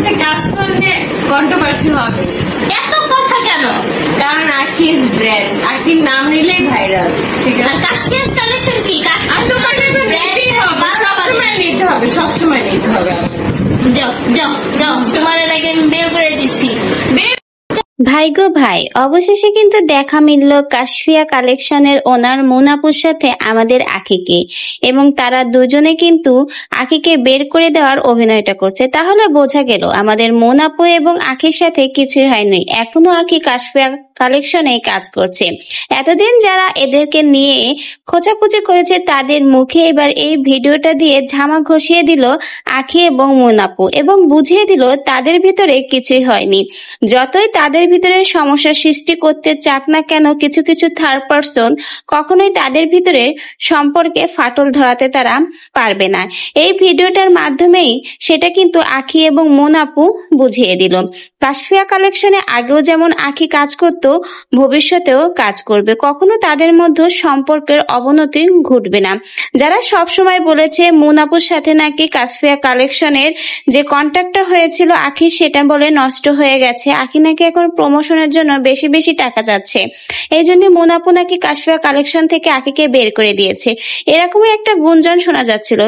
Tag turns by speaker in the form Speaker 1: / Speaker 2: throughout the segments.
Speaker 1: সাথে কাজ করলে কন্ট্রোভার্সি হবে।
Speaker 2: এত কথা কেন?
Speaker 1: কারণ আখির ব্র্যান্ড, আখির নাম নিলেই ভাইরাল। ঠিক আছে,
Speaker 2: কাশ্মীর কালেকশন কি?
Speaker 1: নিতে হবে, সবসময় নিতে হবে।
Speaker 2: যাও যাও যাও, তোমার আগে আমি বের করে দিচ্ছি।
Speaker 3: ভাই গো ভাই, অবশেষে কিন্তু দেখা মিলল কাশফিয়া কালেকশনের ওনার মুনাপুর সাথে আমাদের আখিকে, এবং তারা দুজনে কিন্তু আখিকে বের করে দেওয়ার অভিনয়টা করছে। তাহলে বোঝা গেল আমাদের মুনাপু এবং আখির সাথে কিছুই হয়নি, এখনো আখি কাশফিয়া কালেকশনে কাজ করছে। এতদিন যারা এদেরকে নিয়ে খোঁচাখুচি করেছে তাদের মুখে এবার এই ভিডিওটা দিয়ে ঝামা ঘষিয়ে দিল আখি এবং মুনাপু, এবং বুঝিয়ে দিল তাদের ভিতরে কিছুই হয়নি। যতই তাদের ভিতরে সমস্যা সৃষ্টি করতে চাক না কেন কিছু কিছু থার্ড পারসন, কখনোই তাদের ভিতরে সম্পর্কে ফাটল ধরাতে তারা পারবে না। এই ভিডিওটার মাধ্যমেই সেটা কিন্তু আখি এবং মুনাপু বুঝিয়ে দিল। কাশফিয়া কালেকশনে আগেও যেমন আখি কাজ করত, ভবিষ্যতেও কাজ করবে, কখনো তাদের মধ্যে সম্পর্কের অবনতি ঘটবে না। যারা সব সময় বলেছে মুনাপুর সাথে নাকি কাশফিয়া কালেকশনের যে কন্ট্রাক্টটা হয়েছিল আখি সেটা বলে নষ্ট হয়ে গেছে, আখি নাকি এখন প্রমোশনের জন্য বেশি বেশি টাকা চাচ্ছে, এই জন্য মুনাপু নাকি কাশফিয়া কালেকশন থেকে আখিকে বের করে দিয়েছে, এরকমই একটা গুঞ্জন শোনা যাচ্ছিল।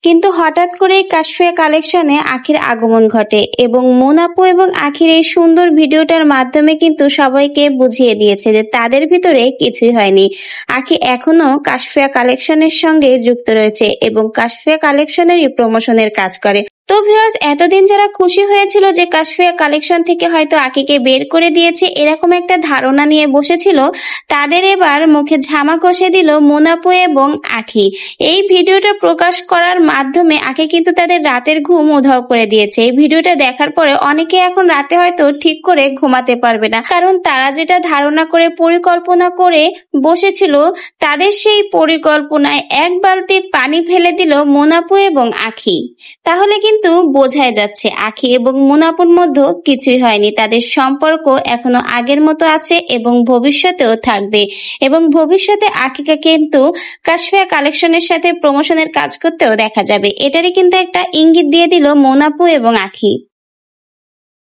Speaker 3: কিন্তু হঠাৎ করে কাশফিয়া কালেকশনে আখির আগমন ঘটে এবং মুনাপু এবং আখির এই সুন্দর ভিডিওটার মাধ্যমে কিন্তু সবাইকে বুঝিয়ে দিয়েছে যে তাদের ভিতরে কিছুই হয়নি। আখি এখনো কাশফিয়া কালেকশনের সঙ্গে যুক্ত রয়েছে এবং কাশফিয়া কালেকশনেরই প্রমোশনের কাজ করে। তো ভিউয়ার্স, এতদিন যারা খুশি হয়েছিল যে কাশফিয়া কালেকশন থেকে হয়তো আখিকে বের করে দিয়েছে এরকম একটা ধারণা নিয়ে বসেছিল, তাদের এবার মুখে ঝামা কষে দিল মুনাপু এবং আখি। এই ভিডিওটা প্রকাশ করার মাধ্যমে আখি কিন্তু তাদের রাতের ঘুম উধাও করে দিয়েছে। এই ভিডিওটা দেখার পরে অনেকে এখন রাতে হয়তো ঠিক করে ঘুমাতে পারবে না, কারণ তারা যেটা ধারণা করে পরিকল্পনা করে বসেছিল তাদের সেই পরিকল্পনায় এক বালতি পানি ফেলে দিল মুনাপু এবং আখি। তাহলে কিন্তু বোঝাই যাচ্ছে আখি এবং মুনাপুর মধ্যে কিছুই হয়নি, তাদের সম্পর্ক এখনো আগের মতো আছে এবং ভবিষ্যতেও থাকবে, এবং ভবিষ্যতে আখিকে কিন্তু কাশফিয়া কালেকশনের সাথে প্রমোশনের কাজ করতেও দেখা যাবে। এটারই কিন্তু একটা ইঙ্গিত দিয়ে দিল মুনাপু এবং আখি।